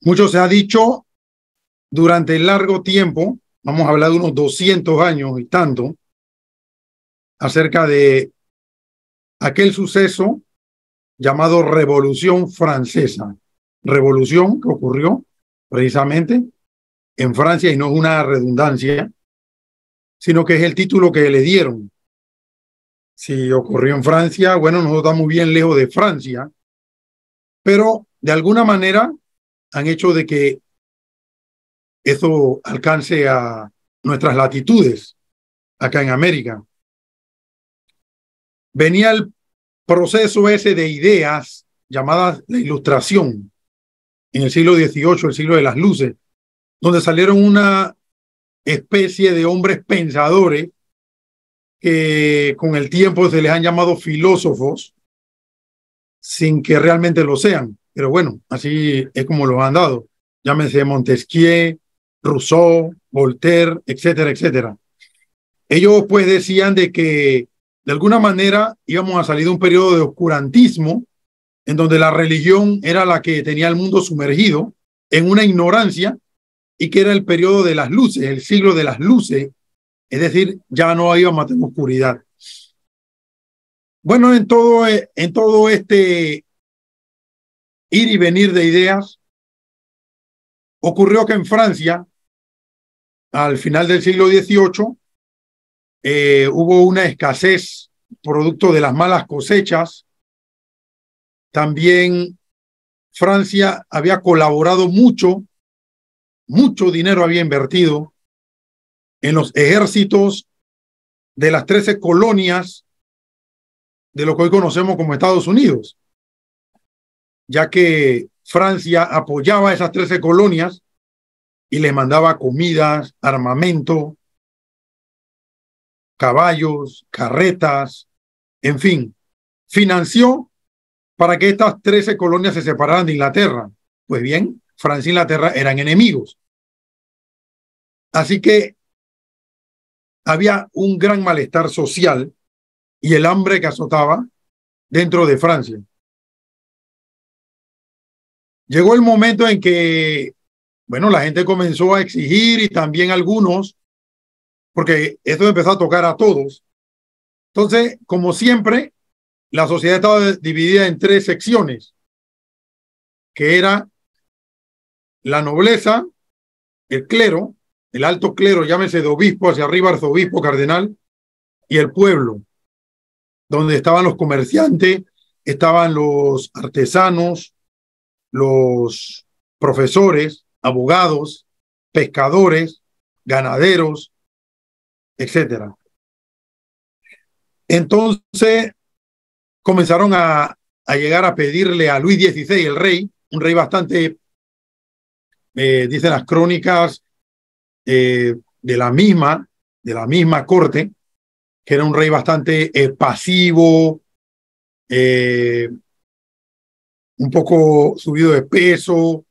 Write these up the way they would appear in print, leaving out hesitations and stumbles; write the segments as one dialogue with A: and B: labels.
A: Mucho se ha dicho durante largo tiempo, vamos a hablar de unos 200 años y tanto, acerca de aquel suceso llamado Revolución Francesa. Revolución que ocurrió precisamente en Francia, y no es una redundancia, sino que es el título que le dieron. Si ocurrió en Francia, bueno, nosotros estamos bien lejos de Francia, pero de alguna manera han hecho de que eso alcance a nuestras latitudes acá en América. Venía el proceso ese de ideas llamadas la Ilustración en el siglo XVIII, el siglo de las luces, donde salieron una especie de hombres pensadores que con el tiempo se les han llamado filósofos sin que realmente lo sean. Pero bueno, así es como los han dado. Llámese Montesquieu, Rousseau, Voltaire, etcétera, etcétera. Ellos pues decían de que de alguna manera íbamos a salir de un periodo de oscurantismo en donde la religión era la que tenía el mundo sumergido en una ignorancia, y que era el periodo de las luces, el siglo de las luces, es decir, ya no íbamos a tener oscuridad. Bueno, en todo este ir y venir de ideas, ocurrió que en Francia, al final del siglo XVIII, hubo una escasez producto de las malas cosechas. También Francia había colaborado mucho dinero había invertido en los ejércitos de las 13 colonias de lo que hoy conocemos como Estados Unidos, ya que Francia apoyaba a esas 13 colonias y les mandaba comidas, armamento, caballos, carretas, en fin, financió para que estas 13 colonias se separaran de Inglaterra. Pues bien, Francia e Inglaterra eran enemigos. Así que había un gran malestar social y el hambre que azotaba dentro de Francia. Llegó el momento en que, bueno, la gente comenzó a exigir, y también algunos, porque esto empezó a tocar a todos. Entonces, como siempre, la sociedad estaba dividida en tres secciones, que era la nobleza, el clero, el alto clero, llámese de obispo hacia arriba, arzobispo, cardenal, y el pueblo, donde estaban los comerciantes, estaban los artesanos, los profesores, abogados, pescadores, ganaderos, etcétera. Entonces comenzaron a llegar a pedirle a Luis XVI, el rey, un rey bastante, dicen las crónicas, de la misma corte, que era un rey bastante pasivo, un poco subido de peso,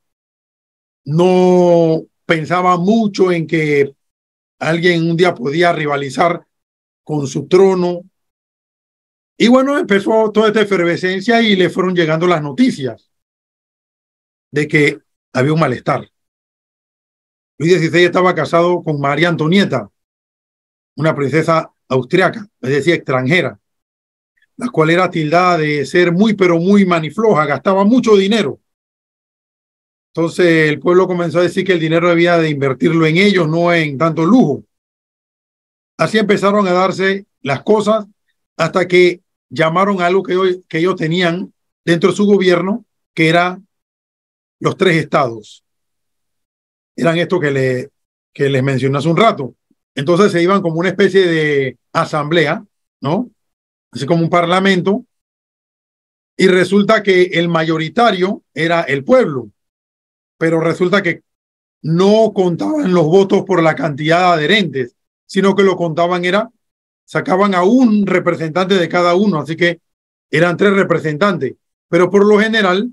A: no pensaba mucho en que alguien un día podía rivalizar con su trono. Y bueno, empezó toda esta efervescencia y le fueron llegando las noticias de que había un malestar. Luis XVI estaba casado con María Antonieta, una princesa austriaca, es decir, extranjera, la cual era tildada de ser muy, pero muy manifloja, gastaba mucho dinero. Entonces el pueblo comenzó a decir que el dinero debía de invertirlo en ellos, no en tanto lujo. Así empezaron a darse las cosas hasta que llamaron a algo que ellos tenían dentro de su gobierno, que era los tres estados. Eran esto que les mencioné hace un rato. Entonces se iban como una especie de asamblea, ¿no? Así como un parlamento, y resulta que el mayoritario era el pueblo, pero resulta que no contaban los votos por la cantidad de adherentes, sino que lo contaban sacaban a un representante de cada uno, así que eran tres representantes, pero por lo general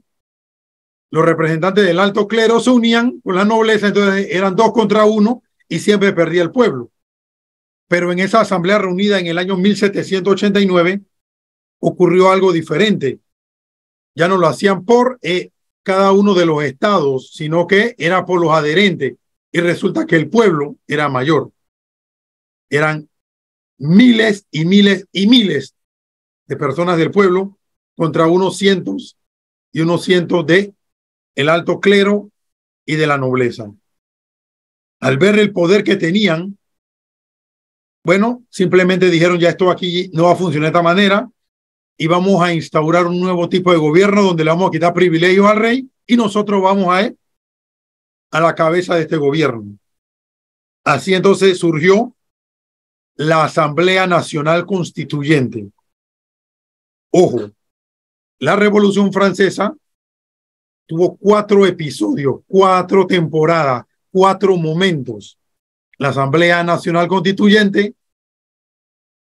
A: los representantes del alto clero se unían con la nobleza, entonces eran 2 contra 1 y siempre perdía el pueblo. Pero en esa asamblea reunida en el año 1789 ocurrió algo diferente. Ya no lo hacían por cada uno de los estados, sino que era por los adherentes. Y resulta que el pueblo era mayor. Eran miles y miles y miles de personas del pueblo contra unos cientos de el alto clero y de la nobleza. Al ver el poder que tenían, bueno, simplemente dijeron, ya esto aquí no va a funcionar de esta manera y vamos a instaurar un nuevo tipo de gobierno donde le vamos a quitar privilegios al rey y nosotros vamos a la cabeza de este gobierno. Así entonces surgió la Asamblea Nacional Constituyente. Ojo, la Revolución Francesa tuvo 4 episodios, 4 temporadas, 4 momentos. La Asamblea Nacional Constituyente,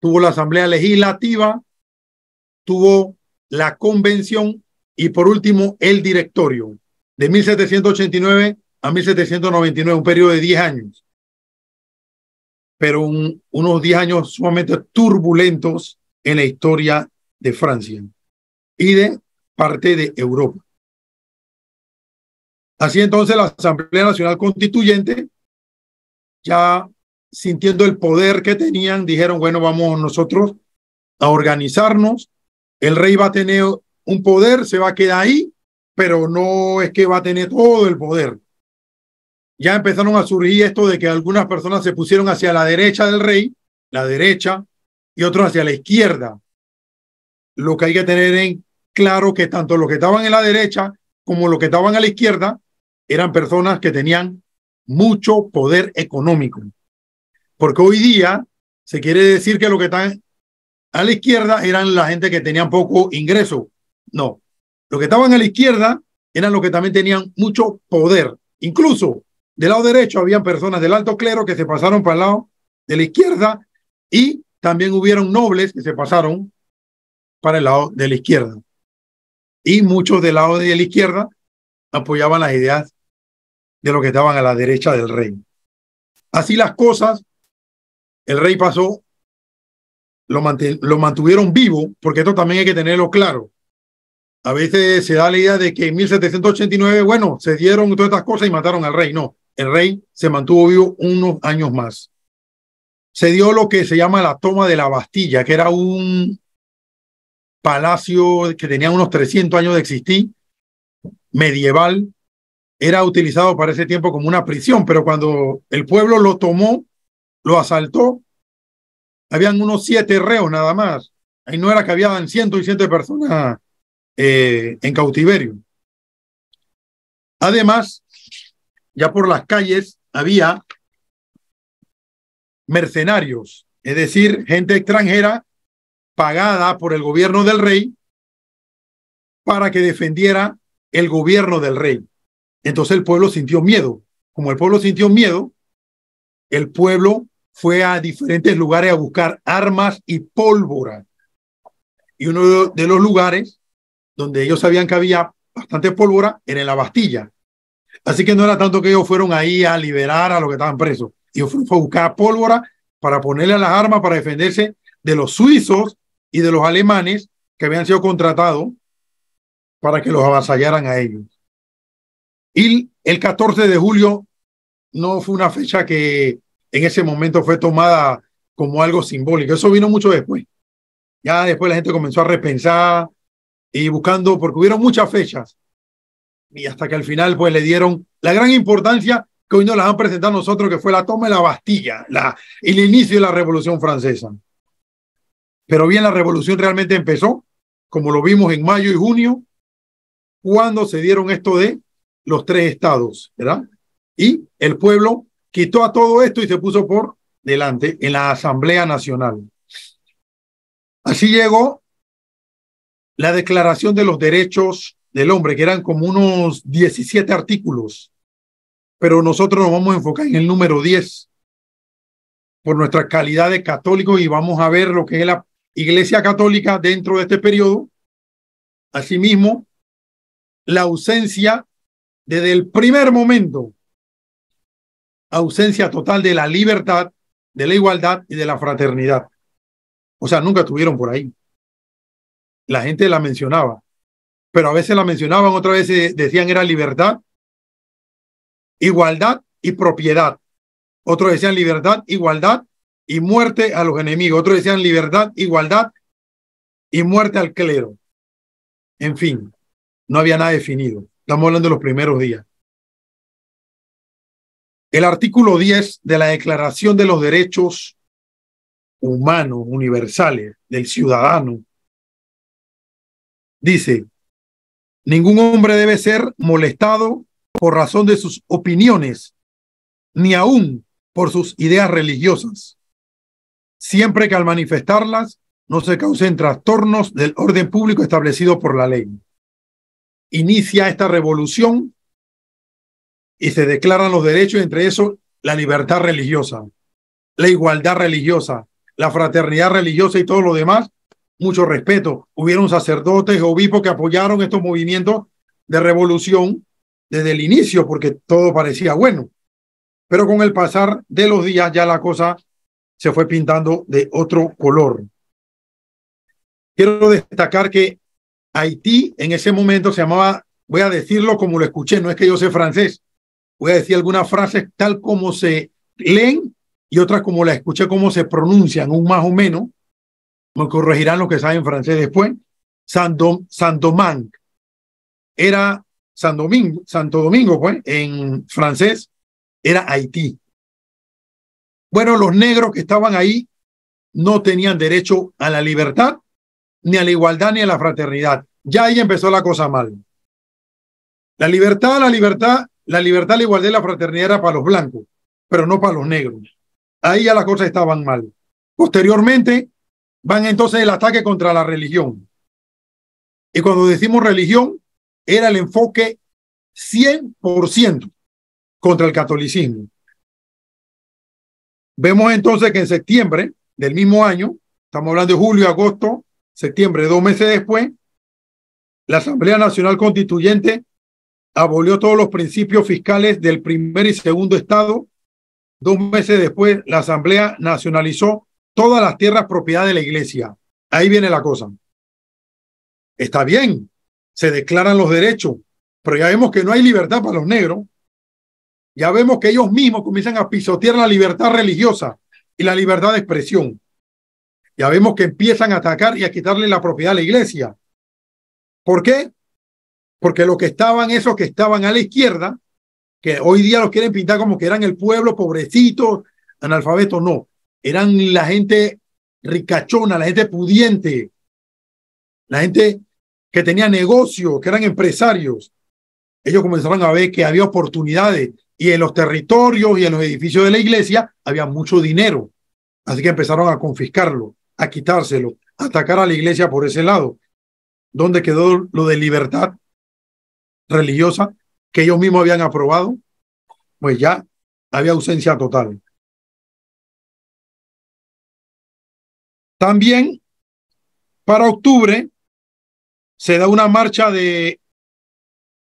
A: tuvo la Asamblea Legislativa, tuvo la Convención y por último el Directorio, de 1789 a 1799, un periodo de 10 años. Pero unos 10 años sumamente turbulentos en la historia de Francia y de parte de Europa. Así entonces la Asamblea Nacional Constituyente, ya sintiendo el poder que tenían, dijeron, bueno, vamos nosotros a organizarnos, el rey va a tener un poder, se va a quedar ahí, pero no es que va a tener todo el poder. Ya empezaron a surgir esto de que algunas personas se pusieron hacia la derecha del rey, la derecha, y otros hacia la izquierda. Lo que hay que tener en claro que tanto los que estaban en la derecha como los que estaban a la izquierda eran personas que tenían mucho poder económico. Porque hoy día se quiere decir que los que están a la izquierda eran la gente que tenían poco ingreso. No, los que estaban a la izquierda eran los que también tenían mucho poder. Incluso del lado derecho habían personas del alto clero que se pasaron para el lado de la izquierda y también hubieron nobles que se pasaron para el lado de la izquierda. Y muchos del lado de la izquierda apoyaban las ideas de los que estaban a la derecha del rey. Así las cosas, el rey pasó, lo mantuvieron vivo, porque esto también hay que tenerlo claro. A veces se da la idea de que en 1789, bueno, se dieron todas estas cosas y mataron al rey. No, el rey se mantuvo vivo unos años más. Se dio lo que se llama la toma de la Bastilla, que era un palacio que tenía unos 300 años de existir, medieval. Era utilizado para ese tiempo como una prisión, pero cuando el pueblo lo tomó, lo asaltó, habían unos 7 reos nada más. Ahí no era que habían cientos y cientos de personas en cautiverio. Además, ya por las calles había mercenarios, es decir, gente extranjera pagada por el gobierno del rey para que defendiera el gobierno del rey. Entonces el pueblo sintió miedo. Como el pueblo sintió miedo, el pueblo fue a diferentes lugares a buscar armas y pólvora. Y uno de los lugares donde ellos sabían que había bastante pólvora era en la Bastilla. Así que no era tanto que ellos fueron ahí a liberar a los que estaban presos. Ellos fueron a buscar pólvora para ponerle a las armas para defenderse de los suizos y de los alemanes que habían sido contratados para que los avasallaran a ellos. Y el 14 de julio no fue una fecha que en ese momento fue tomada como algo simbólico. Eso vino mucho después. Ya después la gente comenzó a repensar y buscando, porque hubieron muchas fechas. Y hasta que al final pues le dieron la gran importancia que hoy nos la han presentado a nosotros, que fue la toma de la Bastilla, el inicio de la Revolución Francesa. Pero bien, la revolución realmente empezó, como lo vimos en mayo y junio, cuando se dieron esto de los 3 estados, ¿verdad? Y el pueblo quitó a todo esto y se puso por delante en la Asamblea Nacional. Así llegó la Declaración de los Derechos del Hombre, que eran como unos 17 artículos, pero nosotros nos vamos a enfocar en el número 10 por nuestra calidad de católicos y vamos a ver lo que es la Iglesia Católica dentro de este periodo. Asimismo, la ausencia desde el primer momento, ausencia total de la libertad, de la igualdad y de la fraternidad. O sea, nunca estuvieron por ahí. La gente la mencionaba, pero a veces la mencionaban, otras veces decían era libertad, igualdad y propiedad. Otros decían libertad, igualdad y muerte a los enemigos. Otros decían libertad, igualdad y muerte al clero. En fin, no había nada definido. Estamos hablando de los primeros días. El artículo 10 de la Declaración de los Derechos Humanos Universales del Ciudadano dice: ningún hombre debe ser molestado por razón de sus opiniones, ni aún por sus ideas religiosas, siempre que al manifestarlas no se causen trastornos del orden público establecido por la ley. Inicia esta revolución y se declaran los derechos, entre esos la libertad religiosa, la igualdad religiosa, la fraternidad religiosa y todo lo demás. Mucho respeto. Hubieron sacerdotes, obispos que apoyaron estos movimientos de revolución desde el inicio, porque todo parecía bueno. Pero con el pasar de los días ya la cosa se fue pintando de otro color. Quiero destacar que Haití en ese momento se llamaba, voy a decirlo como lo escuché, no es que yo sé francés, voy a decir algunas frases tal como se leen y otras como las escuché, como se pronuncian, un más o menos. Me corregirán los que saben francés después. Saint-Domingue. Era Santo Domingo, pues, en francés, era Haití. Bueno, los negros que estaban ahí no tenían derecho a la libertad, ni a la igualdad, ni a la fraternidad. Ya ahí empezó la cosa mal. La libertad, la igualdad y la fraternidad era para los blancos, pero no para los negros. Ahí ya las cosas estaban mal. Posteriormente, van entonces el ataque contra la religión. Y cuando decimos religión, era el enfoque 100% contra el catolicismo. Vemos entonces que en septiembre del mismo año, estamos hablando de julio, agosto, septiembre, 2 meses después, la Asamblea Nacional Constituyente abolió todos los principios fiscales del primer y segundo estado. 2 meses después, la Asamblea nacionalizó todas las tierras propiedad de la iglesia. Ahí viene la cosa. Está bien, se declaran los derechos, pero ya vemos que no hay libertad para los negros. Ya vemos que ellos mismos comienzan a pisotear la libertad religiosa y la libertad de expresión. Ya vemos que empiezan a atacar y a quitarle la propiedad a la iglesia. ¿Por qué? Porque esos que estaban a la izquierda, que hoy día los quieren pintar como que eran el pueblo pobrecito, analfabeto, no. Eran la gente ricachona, la gente pudiente, la gente que tenía negocio, que eran empresarios. Ellos comenzaron a ver que había oportunidades y en los territorios y en los edificios de la iglesia había mucho dinero. Así que empezaron a confiscarlo, a quitárselo, a atacar a la iglesia por ese lado. ¿Dónde quedó lo de libertad religiosa que ellos mismos habían aprobado? Pues ya había ausencia total. También para octubre se da una marcha de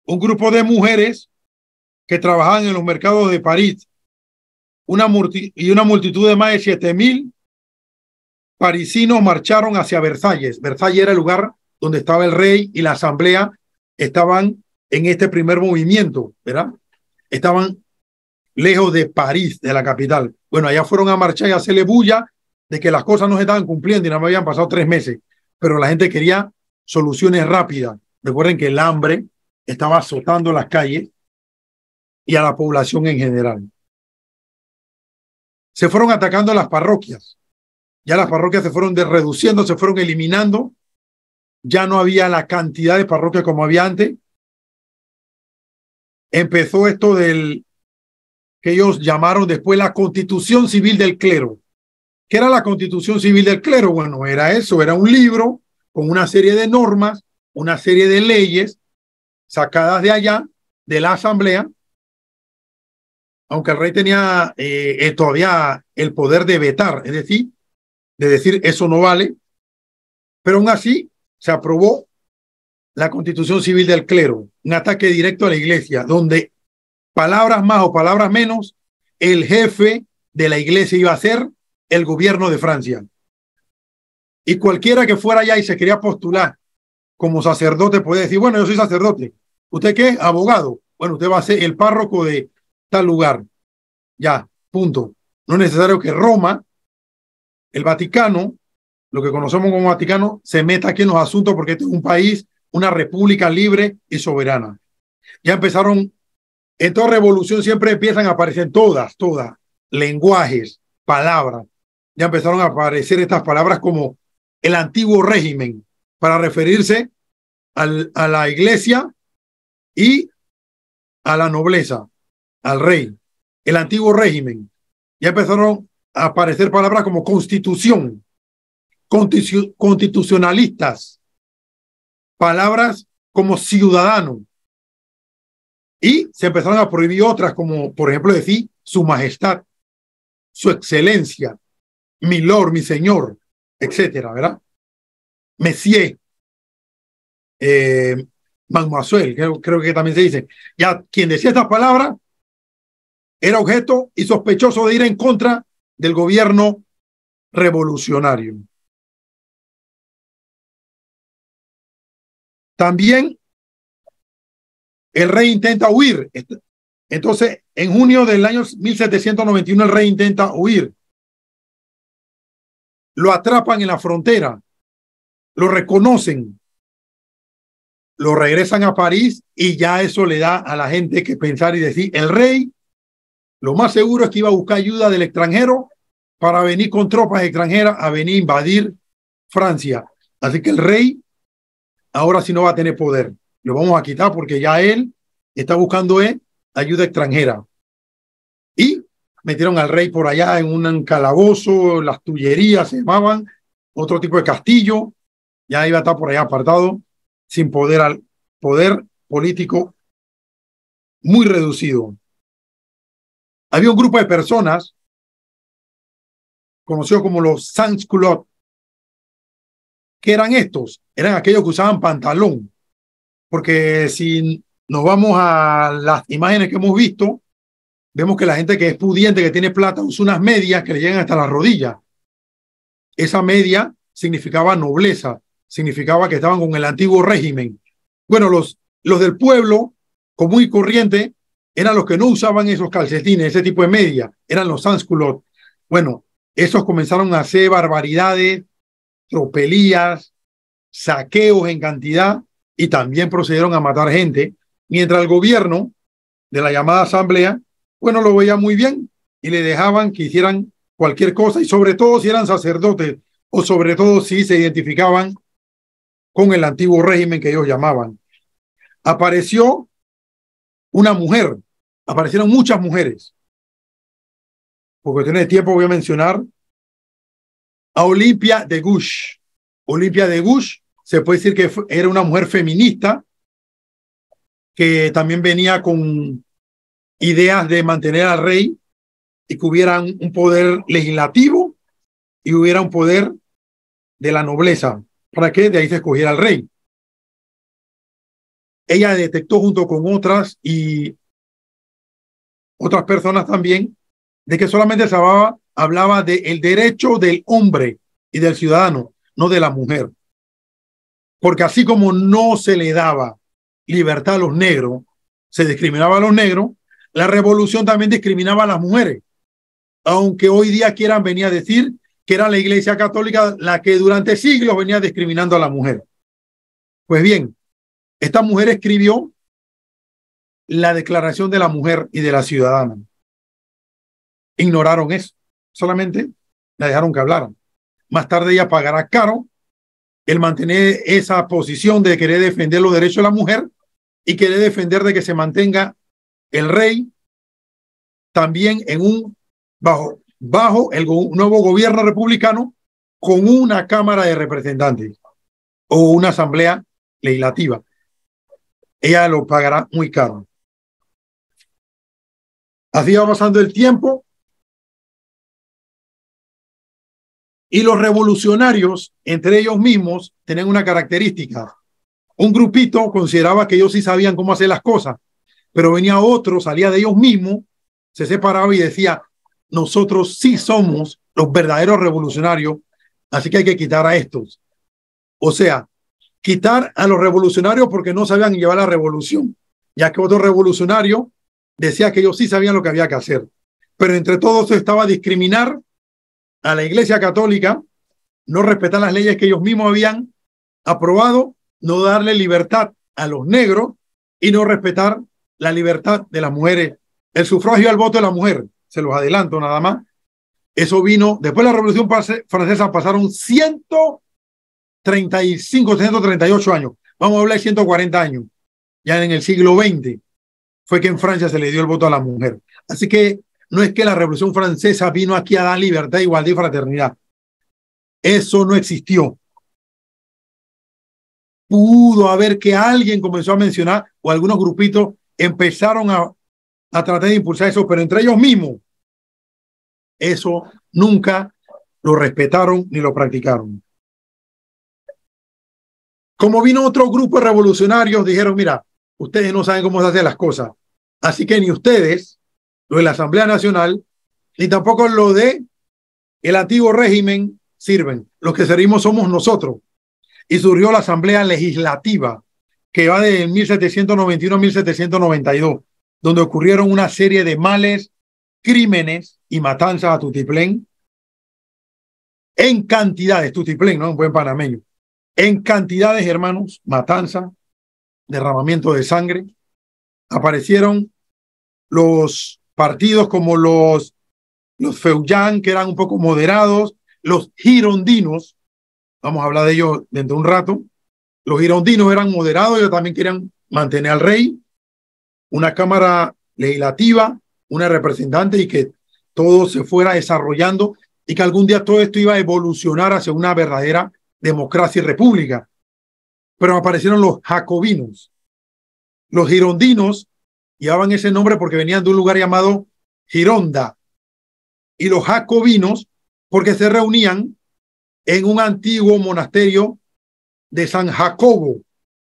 A: un grupo de mujeres que trabajaban en los mercados de París. Una multitud de más de 7,000 parisinos marcharon hacia Versalles. Versalles era el lugar donde estaba el rey y la asamblea estaban en este primer movimiento, ¿verdad? Estaban lejos de París, de la capital. Bueno, allá fueron a marchar y a hacerle bulla de que las cosas no se estaban cumpliendo y no me habían pasado 3 meses, pero la gente quería soluciones rápidas. Recuerden que el hambre estaba azotando las calles y a la población en general. Se fueron atacando las parroquias. Ya las parroquias se fueron reduciendo, se fueron eliminando. Ya no había la cantidad de parroquias como había antes. Empezó esto que ellos llamaron después la Constitución Civil del Clero. ¿Qué era la Constitución Civil del Clero? Bueno, era eso, era un libro con una serie de normas, una serie de leyes sacadas de allá, de la asamblea, aunque el rey tenía todavía el poder de vetar, es decir, de decir eso no vale, pero aún así se aprobó la Constitución Civil del Clero, un ataque directo a la iglesia, donde palabras más o palabras menos, el jefe de la iglesia iba a ser el gobierno de Francia. Y cualquiera que fuera allá y se quería postular como sacerdote puede decir, bueno, yo soy sacerdote. ¿Usted qué es? Abogado. Bueno, usted va a ser el párroco de tal lugar. Ya, punto. No es necesario que Roma, el Vaticano, lo que conocemos como Vaticano, se meta aquí en los asuntos porque este es un país, una república libre y soberana. Ya empezaron, en toda revolución siempre empiezan a aparecer todas, lenguajes, palabras. Ya empezaron a aparecer estas palabras como el antiguo régimen para referirse a la iglesia y a la nobleza, al rey. El antiguo régimen. Ya empezaron a aparecer palabras como constitución, constitucionalistas, palabras como ciudadano. Y se empezaron a prohibir otras como, por ejemplo, decir su majestad, su excelencia, mi lord, mi señor, etcétera, ¿verdad? Monsieur, mademoiselle, creo que también se dice. Ya quien decía estas palabras era objeto y sospechoso de ir en contra del gobierno revolucionario. También el rey intenta huir. Entonces, en junio del año 1791, el rey intenta huir. Lo atrapan en la frontera, lo reconocen, lo regresan a París y ya eso le da a la gente que pensar y decir, el rey, lo más seguro es que iba a buscar ayuda del extranjero para venir con tropas extranjeras a venir a invadir Francia. Así que el rey ahora sí no va a tener poder. Lo vamos a quitar porque ya él está buscando ayuda extranjera. Y metieron al rey por allá en un calabozo, las Tullerías se llamaban, otro tipo de castillo. Ya iba a estar por allá apartado, sin poder, al poder político muy reducido. Había un grupo de personas conocidos como los sans-culottes. ¿Qué eran estos? Eran aquellos que usaban pantalón. Porque si nos vamos a las imágenes que hemos visto, vemos que la gente que es pudiente, que tiene plata, usa unas medias que le llegan hasta las rodillas. Esa media significaba nobleza, significaba que estaban con el antiguo régimen. Bueno, los del pueblo común y corriente eran los que no usaban esos calcetines, ese tipo de media, eran los sans-culottes. Bueno, esos comenzaron a hacer barbaridades, tropelías, saqueos en cantidad y también procedieron a matar gente, mientras el gobierno de la llamada asamblea, bueno, lo veía muy bien y le dejaban que hicieran cualquier cosa y sobre todo si eran sacerdotes o sobre todo si se identificaban con el antiguo régimen que ellos llamaban. Apareció una mujer, aparecieron muchas mujeres. Por cuestiones de tiempo voy a mencionar a Olympia de Gouges. Olympia de Gouges se puede decir que era una mujer feminista que también venía con ideas de mantener al rey y que hubiera un poder legislativo y hubiera un poder de la nobleza, para que de ahí se escogiera al rey. Ella detectó junto con otras y otras personas también de que solamente se hablaba del derecho del hombre y del ciudadano, no de la mujer. Porque así como no se le daba libertad a los negros, se discriminaba a los negros, la revolución también discriminaba a las mujeres. Aunque hoy día quieran venir a decir que era la Iglesia Católica la que durante siglos venía discriminando a la mujer. Pues bien, esta mujer escribió la Declaración de la Mujer y de la Ciudadana. Ignoraron eso, solamente la dejaron que hablaran. Más tarde ella pagará caro el mantener esa posición de querer defender los derechos de la mujer y querer defender de que se mantenga el rey también en bajo el nuevo gobierno republicano con una Cámara de Representantes o una asamblea legislativa. Ella lo pagará muy caro. Así va pasando el tiempo y los revolucionarios, entre ellos mismos, tenían una característica. Un grupito consideraba que ellos sí sabían cómo hacer las cosas, pero venía otro, salía de ellos mismos, se separaba y decía, nosotros sí somos los verdaderos revolucionarios, así que hay que quitar a estos. O sea, quitar a los revolucionarios porque no sabían llevar la revolución, ya que otro revolucionario decía que ellos sí sabían lo que había que hacer. Pero entre todos estaba discriminar a la Iglesia Católica, no respetar las leyes que ellos mismos habían aprobado, no darle libertad a los negros y no respetar la libertad de las mujeres. El sufragio al voto de la mujer, se los adelanto nada más. Eso vino, después de la Revolución Francesa pasaron 135, 138 años. Vamos a hablar de 140 años. Ya en el siglo XX fue que en Francia se le dio el voto a la mujer. Así que no es que la Revolución Francesa vino aquí a dar libertad, igualdad y fraternidad. Eso no existió. Pudo haber que alguien comenzó a mencionar o algunos grupitos empezaron a tratar de impulsar eso, pero entre ellos mismos, eso nunca lo respetaron ni lo practicaron. Como vino otro grupo de revolucionarios, dijeron, mira, ustedes no saben cómo se hacen las cosas, así que ni ustedes, lo de la Asamblea Nacional, ni tampoco lo de el antiguo régimen sirven. Los que servimos somos nosotros. Y surgió la Asamblea Legislativa, que va de 1791 a 1792, donde ocurrieron una serie de males, crímenes y matanzas a tutiplén, en cantidades, tutiplén, ¿no? Un buen panameño, en cantidades, hermanos, matanza, derramamiento de sangre. Aparecieron los partidos como los Feuyán, que eran un poco moderados, los girondinos, vamos a hablar de ellos dentro de un rato. Los girondinos eran moderados, ellos también querían mantener al rey, una cámara legislativa, una representante y que todo se fuera desarrollando y que algún día todo esto iba a evolucionar hacia una verdadera democracia y república. Pero aparecieron los jacobinos. Los girondinos llevaban ese nombre porque venían de un lugar llamado Gironda, y los jacobinos porque se reunían en un antiguo monasterio de San Jacobo.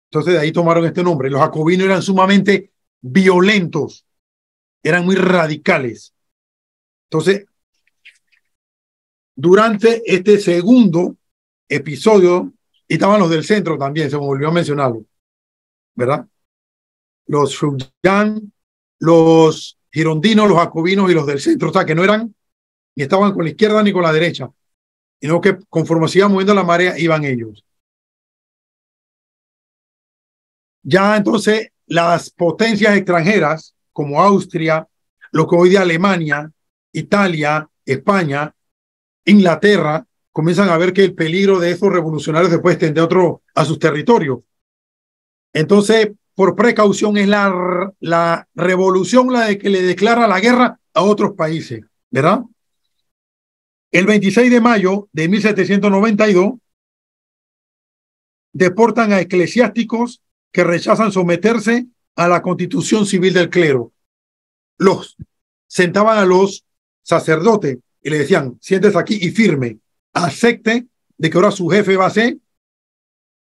A: Entonces de ahí tomaron este nombre. Los jacobinos eran sumamente violentos, eran muy radicales. Entonces, durante este segundo episodio, y estaban los del centro también, se me olvidó mencionarlo, ¿verdad? Los Fujian, los girondinos, los jacobinos y los del centro, o sea, que no eran ni estaban con la izquierda ni con la derecha, sino que conforme se iba moviendo la marea, iban ellos. Ya entonces las potencias extranjeras, como Austria, lo que hoy de Alemania, Italia, España, Inglaterra, comienzan a ver que el peligro de esos revolucionarios se puede extender a sus territorios. Entonces, por precaución, es la revolución la de que le declara la guerra a otros países, ¿verdad? El 26 de mayo de 1792, deportan a eclesiásticos que rechazan someterse a la constitución civil del clero. Los sentaban a los sacerdotes y le decían, siéntese aquí y firme, acepte de que ahora su jefe va a ser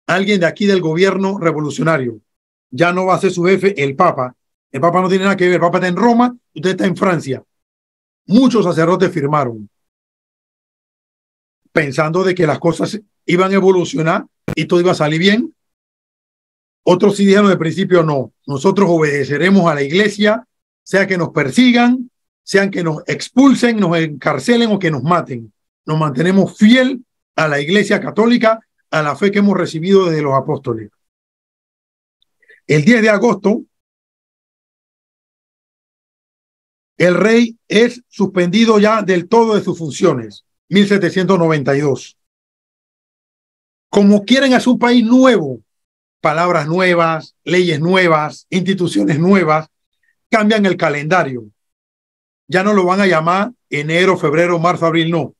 A: alguien de aquí del gobierno revolucionario. Ya no va a ser su jefe el Papa. El Papa no tiene nada que ver. El Papa está en Roma, usted está en Francia. Muchos sacerdotes firmaron, pensando de que las cosas iban a evolucionar y todo iba a salir bien. Otros sí dijeron de principio, no, nosotros obedeceremos a la iglesia, sea que nos persigan, sean que nos expulsen, nos encarcelen o que nos maten. Nos mantenemos fiel a la iglesia católica, a la fe que hemos recibido desde los apóstoles. El 10 de agosto, el rey es suspendido ya del todo de sus funciones, 1792. Como quieren hacer un país nuevo, palabras nuevas, leyes nuevas, instituciones nuevas, cambian el calendario. Ya no lo van a llamar enero, febrero, marzo, abril, no.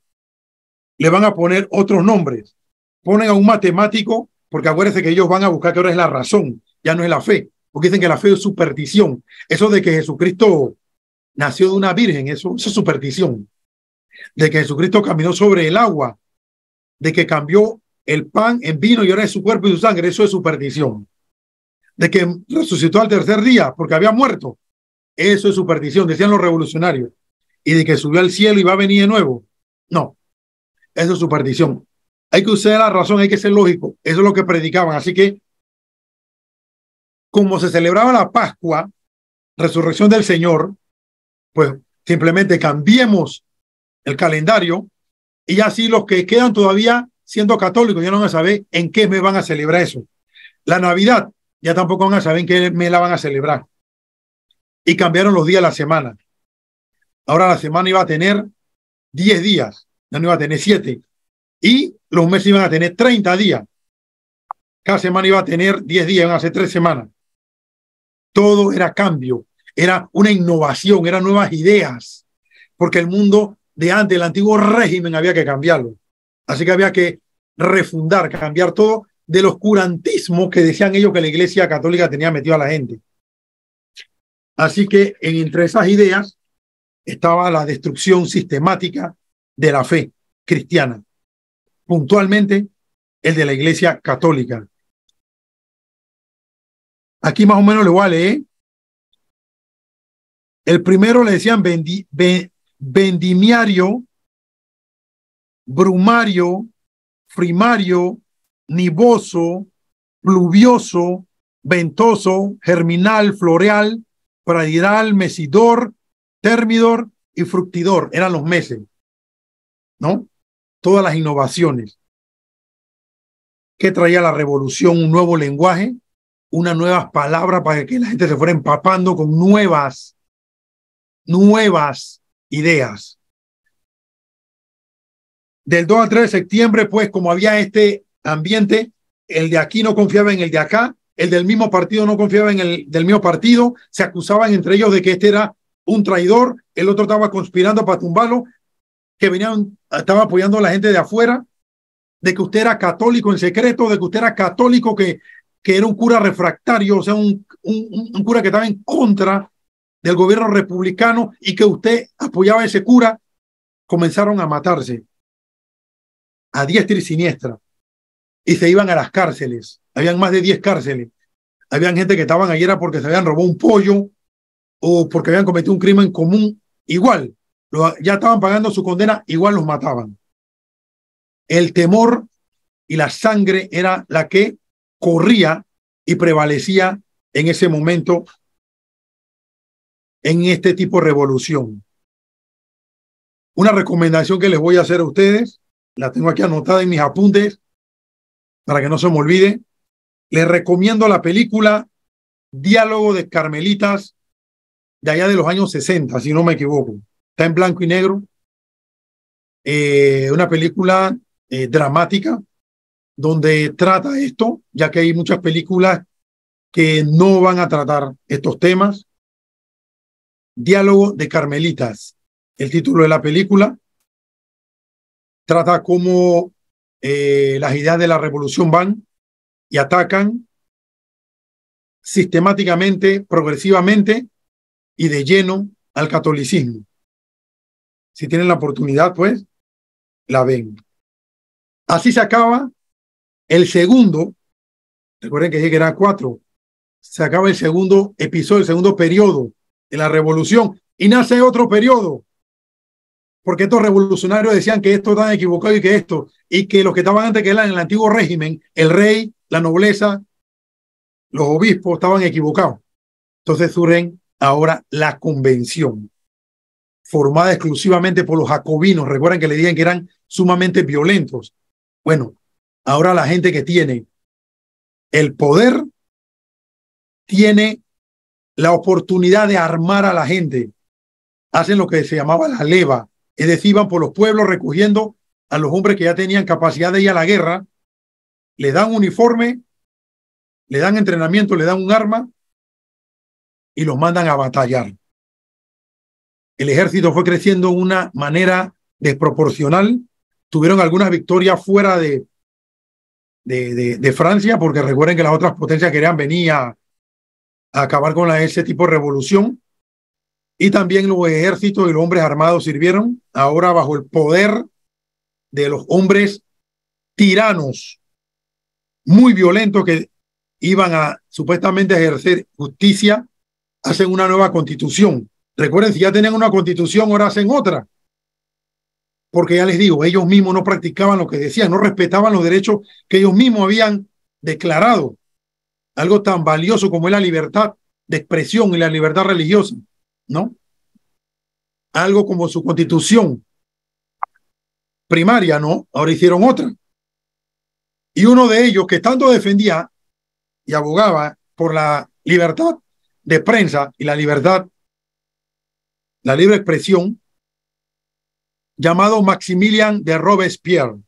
A: Le van a poner otros nombres. Ponen a un matemático, porque acuérdense que ellos van a buscar que ahora es la razón, ya no es la fe, porque dicen que la fe es superstición. Eso de que Jesucristo nació de una virgen, eso es superstición. De que Jesucristo caminó sobre el agua, de que cambió el pan en vino y ahora es su cuerpo y su sangre, eso es superstición. De que resucitó al tercer día porque había muerto, eso es superstición, decían los revolucionarios. Y de que subió al cielo y va a venir de nuevo, no, eso es superstición. Hay que usar la razón, hay que ser lógico. Eso es lo que predicaban. Así que, como se celebraba la Pascua, resurrección del Señor, pues simplemente cambiemos el calendario y así los que quedan todavía siendo católicos ya no van a saber en qué mes van a celebrar eso. La Navidad ya tampoco van a saber en qué mes la van a celebrar. Y cambiaron los días de la semana. Ahora la semana iba a tener 10 días, ya no iba a tener 7. Y los meses iban a tener 30 días. Cada semana iba a tener 10 días, iban a ser 3 semanas. Todo era cambio, era una innovación, eran nuevas ideas, porque el mundo de antes, el antiguo régimen, había que cambiarlo. Así que había que refundar, cambiar todo del oscurantismo que decían ellos que la Iglesia Católica tenía metido a la gente. Así que entre esas ideas estaba la destrucción sistemática de la fe cristiana, puntualmente el de la Iglesia Católica. Aquí más o menos le voy a leer. El primero le decían vendimiario, brumario, frimario, nivoso, pluvioso, ventoso, germinal, floreal, pradidal, mesidor, termidor y fructidor. Eran los meses, ¿no? Todas las innovaciones. ¿Qué traía la revolución? Un nuevo lenguaje, unas nuevas palabras para que la gente se fuera empapando con nuevas ideas. Del 2 al 3 de septiembre, pues, como había este ambiente, el de aquí no confiaba en el de acá, el del mismo partido no confiaba en el del mismo partido, se acusaban entre ellos de que este era un traidor, el otro estaba conspirando para tumbarlo, que estaba apoyando a la gente de afuera, de que usted era católico en secreto, de que usted era católico que era un cura refractario, o sea, un cura que estaba en contra del gobierno republicano y que usted apoyaba a ese cura. Comenzaron a matarse a diestra y siniestra y se iban a las cárceles. Habían más de 10 cárceles. Habían gente que estaban allí era porque se habían robado un pollo o porque habían cometido un crimen común. Igual, ya estaban pagando su condena, igual los mataban. El temor y la sangre era la que corría y prevalecía en ese momento en este tipo de revolución. Una recomendación que les voy a hacer a ustedes, la tengo aquí anotada en mis apuntes para que no se me olvide. Les recomiendo la película Diálogo de Carmelitas de allá de los años 60, si no me equivoco. Está en blanco y negro. Una película dramática donde trata esto, ya que hay muchas películas que no van a tratar estos temas. Diálogo de Carmelitas, el título de la película, trata cómo las ideas de la revolución van y atacan sistemáticamente, progresivamente y de lleno al catolicismo. Si tienen la oportunidad, pues, la ven. Así se acaba el segundo, recuerden que dije que eran 4, se acaba el segundo episodio, el segundo periodo de la revolución y nace otro periodo, porque estos revolucionarios decían que esto estaba equivocado y que los que estaban antes que eran en el antiguo régimen, el rey, la nobleza, los obispos estaban equivocados. Entonces surgen ahora la convención, formada exclusivamente por los jacobinos. Recuerden que le digan que eran sumamente violentos. Bueno, ahora la gente que tiene el poder tiene la oportunidad de armar a la gente. Hacen lo que se llamaba la leva, es decir, iban por los pueblos recogiendo a los hombres que ya tenían capacidad de ir a la guerra, le dan uniforme, le dan entrenamiento, le dan un arma y los mandan a batallar. El ejército fue creciendo de una manera desproporcional. Tuvieron algunas victorias fuera de Francia, porque recuerden que las otras potencias querían venir a acabar con ese tipo de revolución. Y también los ejércitos y los hombres armados sirvieron ahora bajo el poder de los hombres tiranos, muy violentos, que iban a supuestamente ejercer justicia. Hacen una nueva constitución. Recuerden, si ya tenían una constitución, ahora hacen otra. porque ya les digo, ellos mismos no practicaban lo que decían, no respetaban los derechos que ellos mismos habían declarado, algo tan valioso como es la libertad de expresión y la libertad religiosa, ¿no? Algo como su constitución primaria, ¿no? Ahora hicieron otra. Y uno de ellos, que tanto defendía y abogaba por la libertad de prensa y la libertad, la libre expresión, llamado Maximilien de Robespierre.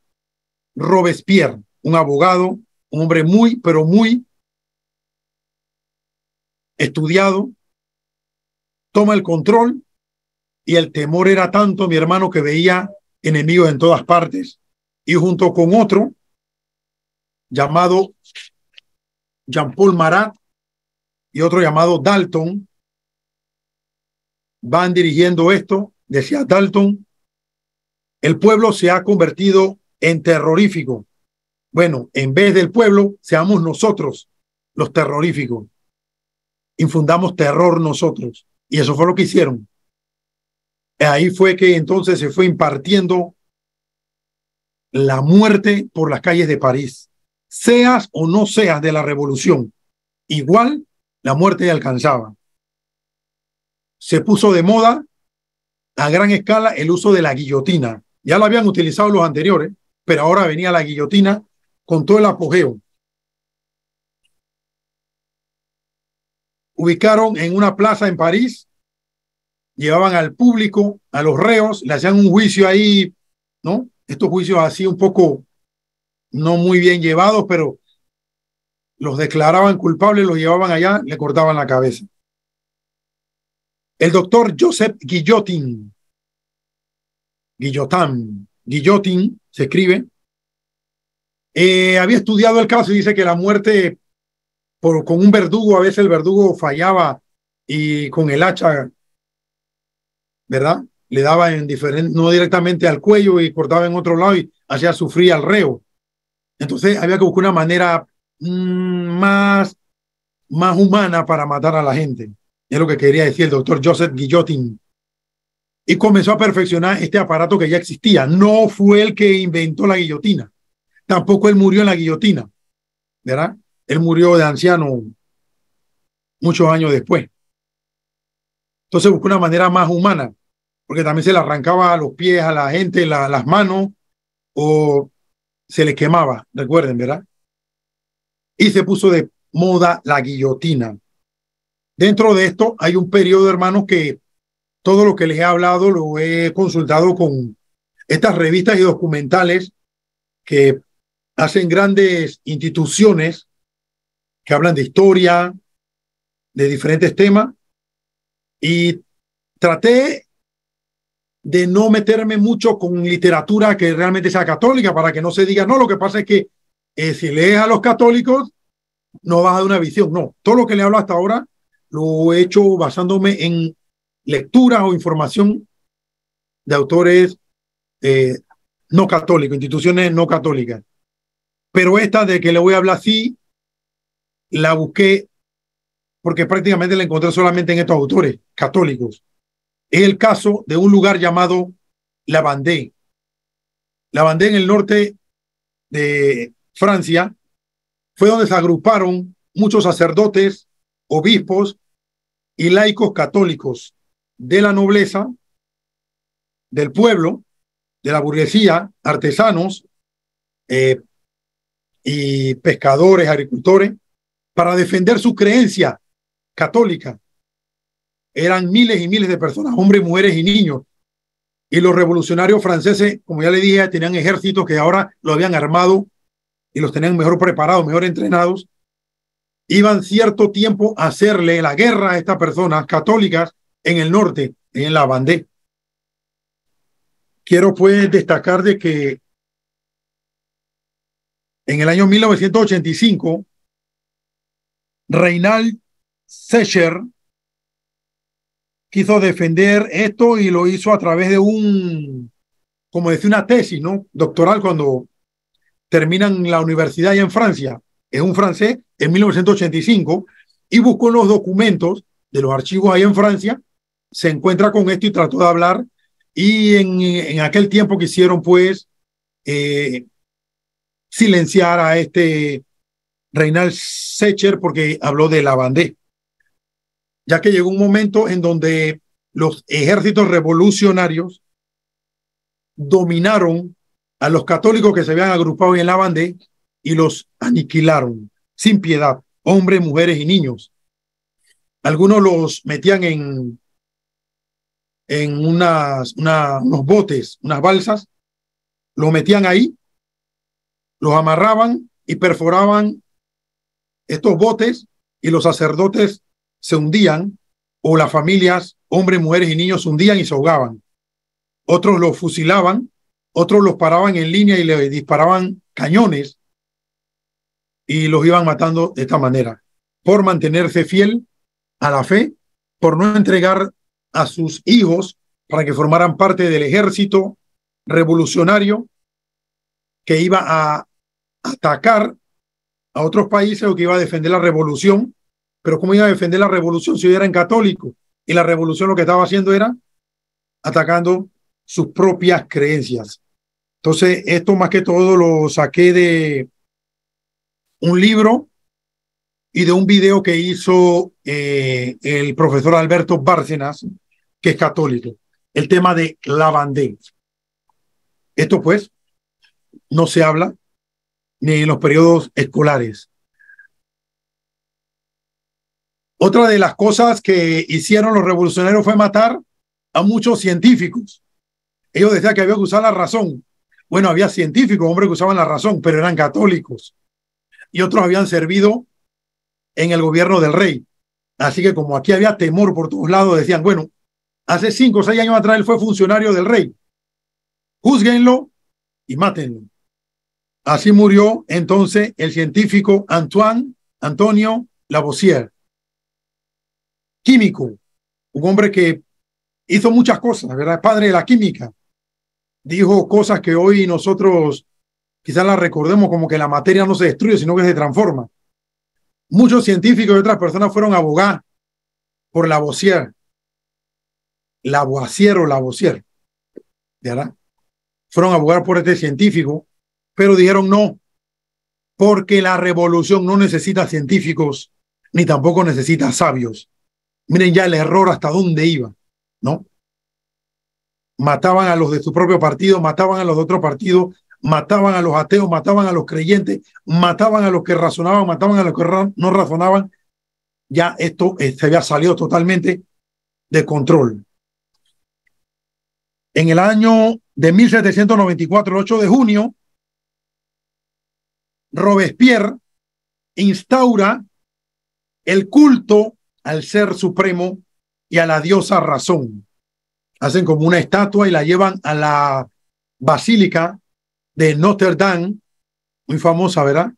A: Robespierre, un abogado, un hombre muy, pero muy estudiado, toma el control y el temor era tanto, mi hermano, que veía enemigos en todas partes. Y junto con otro llamado Jean-Paul Marat y otro llamado Dalton, van dirigiendo esto. Decía Dalton, el pueblo se ha convertido en terrorífico. Bueno, en vez del pueblo, seamos nosotros los terroríficos. Infundamos terror nosotros. Y eso fue lo que hicieron. Ahí fue que entonces se fue impartiendo la muerte por las calles de París. Seas o no seas de la revolución, igual la muerte alcanzaba. Se puso de moda a gran escala el uso de la guillotina. Ya lo habían utilizado los anteriores, pero ahora venía la guillotina con todo el apogeo. Ubicaron en una plaza en París, llevaban al público, a los reos, le hacían un juicio ahí, ¿no? Estos juicios así un poco no muy bien llevados, pero los declaraban culpables, los llevaban allá, le cortaban la cabeza. El doctor Joseph Guillotin, Guillotin se escribe, había estudiado el caso y dice que la muerte con un verdugo, a veces el verdugo fallaba y con el hacha, ¿verdad? Le daba en diferente, no directamente al cuello y cortaba en otro lado y hacía sufrir al reo. Entonces había que buscar una manera más humana para matar a la gente. Es lo que quería decir el doctor Joseph Guillotin. Y comenzó a perfeccionar este aparato que ya existía. No fue el que inventó la guillotina. Tampoco él murió en la guillotina, ¿verdad? Él murió de anciano muchos años después. Entonces buscó una manera más humana, porque también se le arrancaba a los pies a la gente, las manos, o se le quemaba, recuerden, ¿verdad? Y se puso de moda la guillotina. Dentro de esto hay un periodo, hermanos, que todo lo que les he hablado lo he consultado con estas revistas y documentales que hacen grandes instituciones que hablan de historia, de diferentes temas, y traté de no meterme mucho con literatura que realmente sea católica para que no se diga, no, lo que pasa es que si lees a los católicos no vas a dar una visión. No, todo lo que le hablo hasta ahora lo he hecho basándome en lecturas o información de autores no católicos, instituciones no católicas. Pero esta de que le voy a hablar sí, la busqué porque prácticamente la encontré solamente en estos autores católicos. Es el caso de un lugar llamado La Vendée. La Vendée, en el norte de Francia, fue donde se agruparon muchos sacerdotes, obispos y laicos católicos de la nobleza, del pueblo, de la burguesía, artesanos y pescadores, agricultores, para defender su creencia católica. Eran miles y miles de personas, hombres, mujeres y niños. Y los revolucionarios franceses, como ya le dije, tenían ejércitos que ahora lo habían armado y los tenían mejor preparados, mejor entrenados. Iban cierto tiempo a hacerle la guerra a estas personas católicas en el norte, en la Vendée. Quiero pues destacar de que en el año 1985, Reinald Secher quiso defender esto y lo hizo a través de como decía, una tesis, ¿no? Doctoral cuando terminan la universidad allá en Francia. Es un francés en 1985 y buscó en los documentos de los archivos ahí en Francia, se encuentra con esto y trató de hablar Y en aquel tiempo quisieron pues silenciar a este Reinald Secher porque habló de Lavandé, ya que llegó un momento en donde los ejércitos revolucionarios dominaron a los católicos que se habían agrupado en Lavandé y los aniquilaron sin piedad, hombres, mujeres y niños. Algunos los metían en unos botes, unas balsas, los metían ahí, los amarraban y perforaban estos botes y los sacerdotes se hundían o las familias, hombres, mujeres y niños se hundían y se ahogaban. Otros los fusilaban, otros los paraban en línea y le disparaban cañones y los iban matando de esta manera, por mantenerse fiel a la fe, por no entregar a sus hijos para que formaran parte del ejército revolucionario que iba a atacar a otros países o que iba a defender la revolución. Pero ¿cómo iba a defender la revolución si eran católicos? Y la revolución lo que estaba haciendo era atacando sus propias creencias. Entonces, esto más que todo lo saqué de un libro y de un video que hizo el profesor Alberto Bárcenas, que es católico, el tema de Lavandé. Esto pues no se habla ni en los periodos escolares. Otra de las cosas que hicieron los revolucionarios fue matar a muchos científicos. Ellos decían que había que usar la razón. Bueno, había científicos, hombres que usaban la razón, pero eran católicos. Y otros habían servido en el gobierno del rey. Así que como aquí había temor por todos lados, decían, bueno, hace 5 o 6 años atrás él fue funcionario del rey. Júzguenlo y mátenlo. Así murió entonces el científico Antonio Lavoisier, químico, un hombre que hizo muchas cosas, ¿verdad? Padre de la química. Dijo cosas que hoy nosotros quizás las recordemos como que la materia no se destruye, sino que se transforma. Muchos científicos y otras personas fueron abogados por Lavoisier. Lavoisier, ¿verdad? Fueron a abogar por este científico, pero dijeron no, porque la revolución no necesita científicos, ni tampoco necesita sabios. Miren ya el error hasta dónde iba, ¿no? Mataban a los de su propio partido, mataban a los de otro partido, mataban a los ateos, mataban a los creyentes, mataban a los que razonaban, mataban a los que no razonaban. Ya esto se había salido totalmente de control. En el año de 1794, el 8 de junio, Robespierre instaura el culto al ser supremo y a la diosa razón. Hacen como una estatua y la llevan a la basílica de Notre Dame, muy famosa, ¿verdad?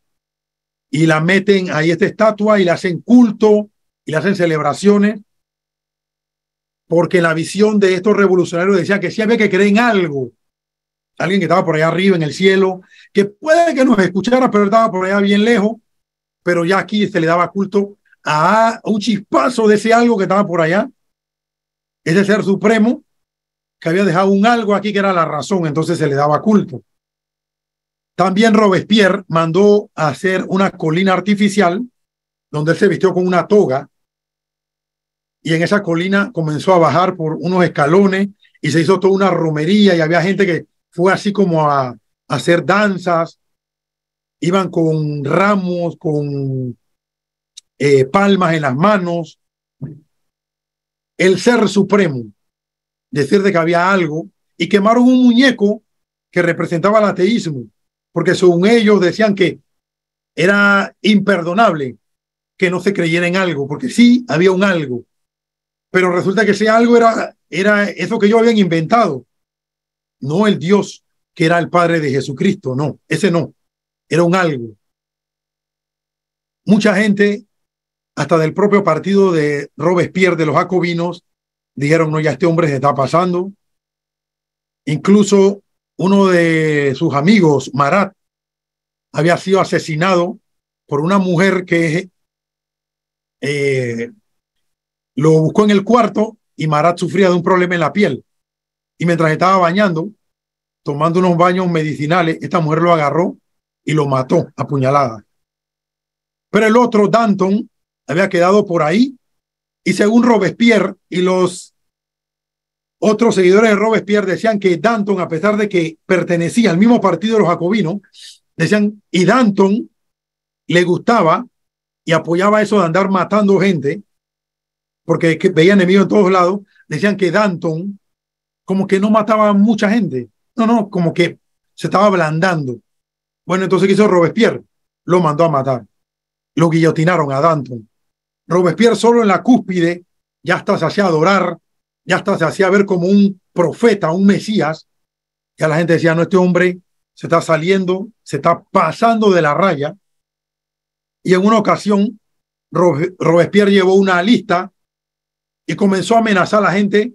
A: Y la meten ahí esta estatua y le hacen culto y le hacen celebraciones, porque la visión de estos revolucionarios decía que sí había que creer en algo, alguien que estaba por allá arriba en el cielo, que puede que nos escuchara, pero estaba por allá bien lejos, pero ya aquí se le daba culto a un chispazo de ese algo que estaba por allá, ese ser supremo que había dejado un algo aquí que era la razón, entonces se le daba culto. También Robespierre mandó a hacer una colina artificial donde él se vistió con una toga y en esa colina comenzó a bajar por unos escalones y se hizo toda una romería y había gente que fue así como a hacer danzas, iban con ramos, con palmas en las manos. El ser supremo, decir de que había algo, y quemaron un muñeco que representaba el ateísmo, porque según ellos decían que era imperdonable que no se creyera en algo, porque sí había un algo, pero resulta que ese algo era eso que ellos habían inventado, no el Dios que era el Padre de Jesucristo, no, ese no, era un algo. Mucha gente, hasta del propio partido de Robespierre, de los jacobinos, dijeron, no, ya este hombre se está pasando. Incluso uno de sus amigos, Marat, había sido asesinado por una mujer que lo buscó en el cuarto y Marat sufría de un problema en la piel. y mientras estaba bañando, tomando unos baños medicinales, esta mujer lo agarró y lo mató a puñalada. Pero el otro, Danton, había quedado por ahí y según Robespierre y los otros seguidores de Robespierre decían que Danton, a pesar de que pertenecía al mismo partido de los jacobinos, decían, y Danton le gustaba y apoyaba eso de andar matando gente, porque veía enemigos en todos lados, decían que Danton como que no mataba a mucha gente, no, como que se estaba ablandando. Bueno, entonces, ¿qué hizo Robespierre? Lo mandó a matar. Lo guillotinaron a Danton. Robespierre solo en la cúspide ya hasta se hacía adorar, ya hasta se hacía ver como un profeta, un mesías. Ya la gente decía, no, este hombre se está saliendo, se está pasando de la raya. Y en una ocasión, Robespierre llevó una lista y comenzó a amenazar a la gente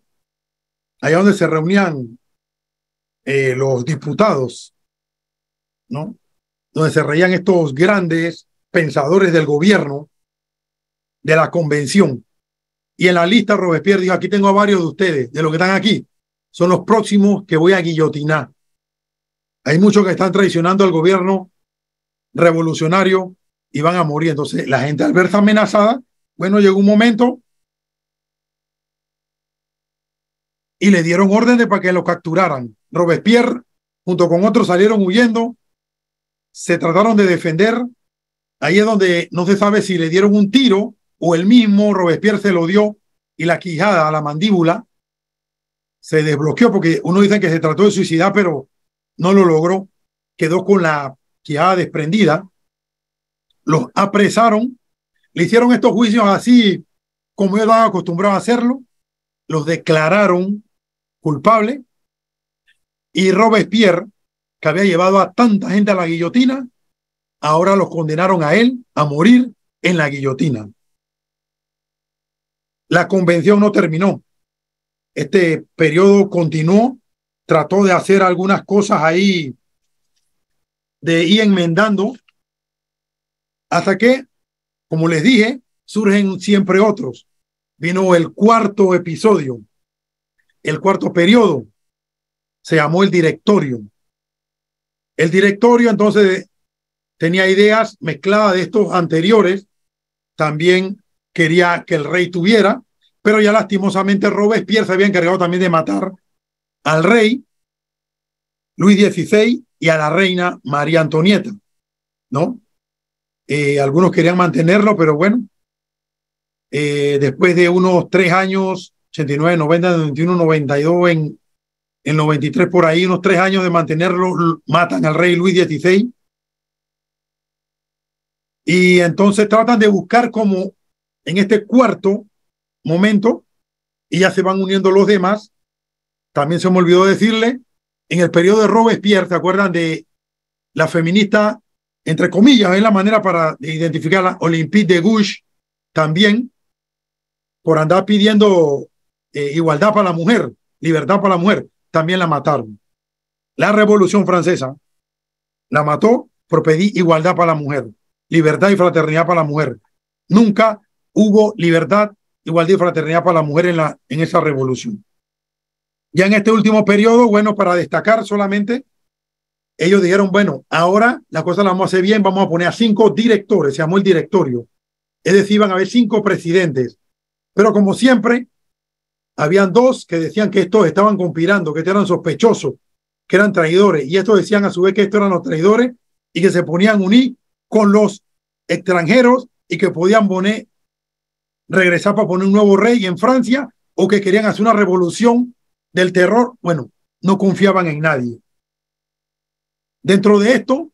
A: allá donde se reunían los diputados, ¿no? Donde se reían estos grandes pensadores del gobierno, de la convención. Y en la lista Robespierre dijo, aquí tengo a varios de ustedes, de los que están aquí, son los próximos que voy a guillotinar. Hay muchos que están traicionando al gobierno revolucionario y van a morir. Entonces, la gente al verse amenazada, bueno, llegó un momento y le dieron órdenes para que lo capturaran. Robespierre, junto con otros, salieron huyendo, se trataron de defender. Ahí es donde no se sabe si le dieron un tiro o el mismo Robespierre se lo dio y la quijada, la mandíbula, se desbloqueó porque uno dice que se trató de suicidar, pero no lo logró. Quedó con la quijada desprendida. Los apresaron, le hicieron estos juicios así como ellos estaban acostumbrados a hacerlo, los declararon culpables y Robespierre, que había llevado a tanta gente a la guillotina, ahora los condenaron a él a morir en la guillotina. La convención no terminó. Este periodo continuó, trató de hacer algunas cosas ahí, de ir enmendando, hasta que, como les dije, surgen siempre otros. Vino el cuarto episodio, el cuarto periodo, se llamó el directorio. El directorio entonces tenía ideas mezcladas de estos anteriores, también quería que el rey tuviera, pero ya lastimosamente Robespierre se había encargado también de matar al rey Luis XVI y a la reina María Antonieta, ¿no? Algunos querían mantenerlo, pero bueno, después de unos 3 años, 89, 90, 91, 92, en 93 por ahí, unos 3 años de mantenerlo, matan al rey Luis XVI. Y entonces tratan de buscar como en este cuarto momento, y ya se van uniendo los demás. También se me olvidó decirle, en el periodo de Robespierre, ¿se acuerdan de la feminista, entre comillas, es la manera para identificarla, Olympique de Gouges, también por andar pidiendo igualdad para la mujer, libertad para la mujer, también la mataron. La Revolución Francesa la mató por pedir igualdad para la mujer, libertad y fraternidad para la mujer. Nunca hubo libertad, igualdad y fraternidad para la mujer en esa revolución. Ya en este último periodo, bueno, para destacar solamente, ellos dijeron, bueno, ahora la cosa la vamos a hacer bien, vamos a poner a 5 directores, se llamó el directorio. Es decir, van a haber 5 presidentes. Pero como siempre, habían 2 que decían que estos estaban conspirando, que estos eran sospechosos, que eran traidores. Y estos decían a su vez que estos eran los traidores y que se ponían a unir con los extranjeros y que podían regresar para poner un nuevo rey en Francia o que querían hacer una revolución del terror. Bueno, no confiaban en nadie. Dentro de esto,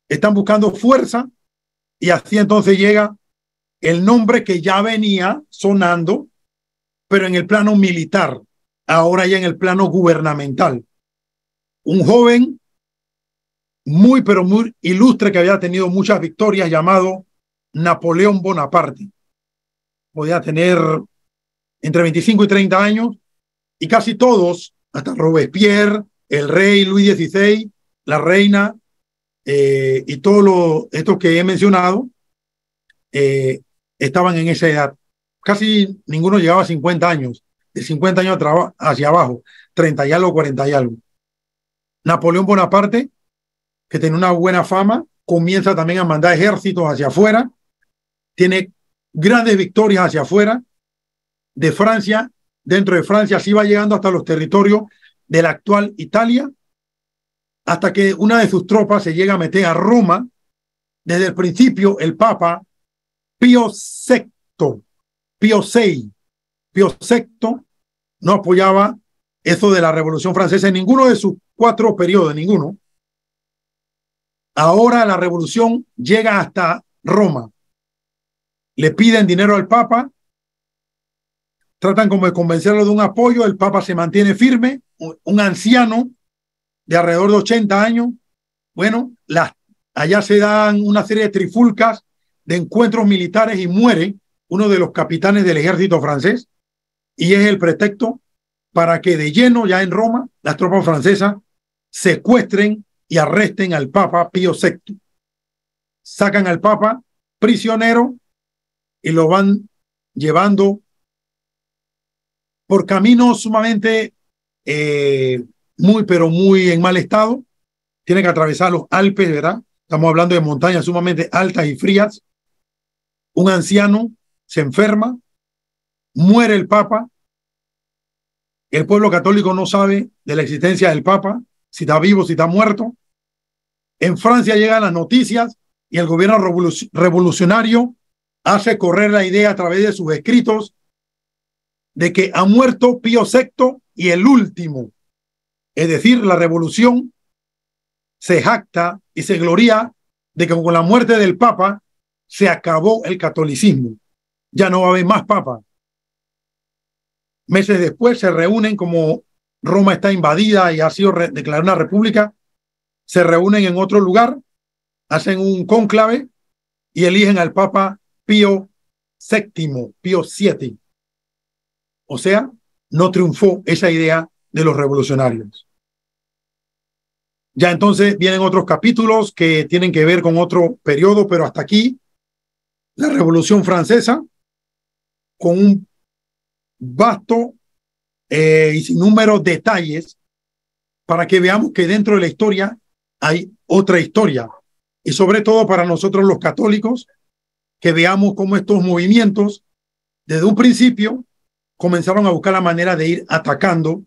A: están buscando fuerza y así entonces llega el nombre que ya venía sonando, pero en el plano militar, ahora ya en el plano gubernamental. Un joven muy, pero muy ilustre que había tenido muchas victorias llamado Napoleón Bonaparte. Podía tener entre 25 y 30 años y casi todos, hasta Robespierre, el rey Luis XVI, la reina y todos estos que he mencionado, estaban en esa edad. Casi ninguno llegaba a 50 años. de 50 años hacia abajo, 30 y algo, 40 y algo. Napoleón Bonaparte, que tiene una buena fama, comienza también a mandar ejércitos hacia afuera, tiene grandes victorias hacia afuera de Francia, dentro de Francia, así va llegando hasta los territorios de la actual Italia, hasta que una de sus tropas se llega a meter a Roma. Desde el principio, el Papa Pío VI, Pío VI, Pío VI no apoyaba eso de la Revolución Francesa en ninguno de sus 4 periodos, ninguno. Ahora la revolución llega hasta Roma. Le piden dinero al Papa, tratan como de convencerlo de un apoyo, el Papa se mantiene firme, un anciano de alrededor de 80 años. Bueno, allá se dan una serie de trifulcas, de encuentros militares y muere uno de los capitanes del ejército francés y es el pretexto para que de lleno ya en Roma las tropas francesas secuestren y arresten al Papa Pío VI. Sacan al Papa prisionero y lo van llevando por caminos sumamente pero muy en mal estado. Tiene que atravesar los Alpes, ¿verdad? Estamos hablando de montañas sumamente altas y frías. Un anciano se enferma, muere el Papa. El pueblo católico no sabe de la existencia del Papa, si está vivo, si está muerto. En Francia llegan las noticias y el gobierno revolucionario hace correr la idea a través de sus escritos de que ha muerto Pío VI y el último. Es decir, la revolución se jacta y se gloria de que con la muerte del Papa se acabó el catolicismo. Ya no va a haber más Papa. Meses después se reúnen, como Roma está invadida y ha sido declarada una república, se reúnen en otro lugar, hacen un cónclave y eligen al Papa Pío VII, Pío VII. O sea, no triunfó esa idea de los revolucionarios. Ya entonces vienen otros capítulos que tienen que ver con otro periodo, pero hasta aquí la Revolución Francesa, con un vasto y sin número de detalles para que veamos que dentro de la historia hay otra historia. Y sobre todo para nosotros los católicos, que veamos cómo estos movimientos, desde un principio, comenzaron a buscar la manera de ir atacando,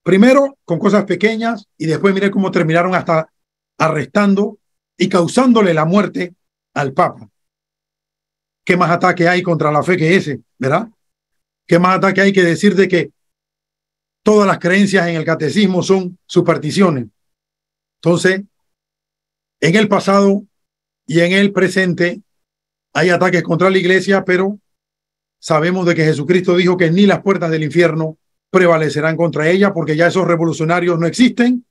A: primero con cosas pequeñas y después miren cómo terminaron hasta arrestando y causándole la muerte al Papa. ¿Qué más ataque hay contra la fe que ese, verdad? ¿Qué más ataque hay que decir de que todas las creencias en el catecismo son supersticiones? Entonces, en el pasado y en el presente hay ataques contra la iglesia, pero sabemos de que Jesucristo dijo que ni las puertas del infierno prevalecerán contra ella, porque ya esos revolucionarios no existen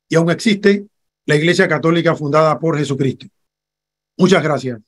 A: y aún existe la Iglesia Católica fundada por Jesucristo. Muchas gracias.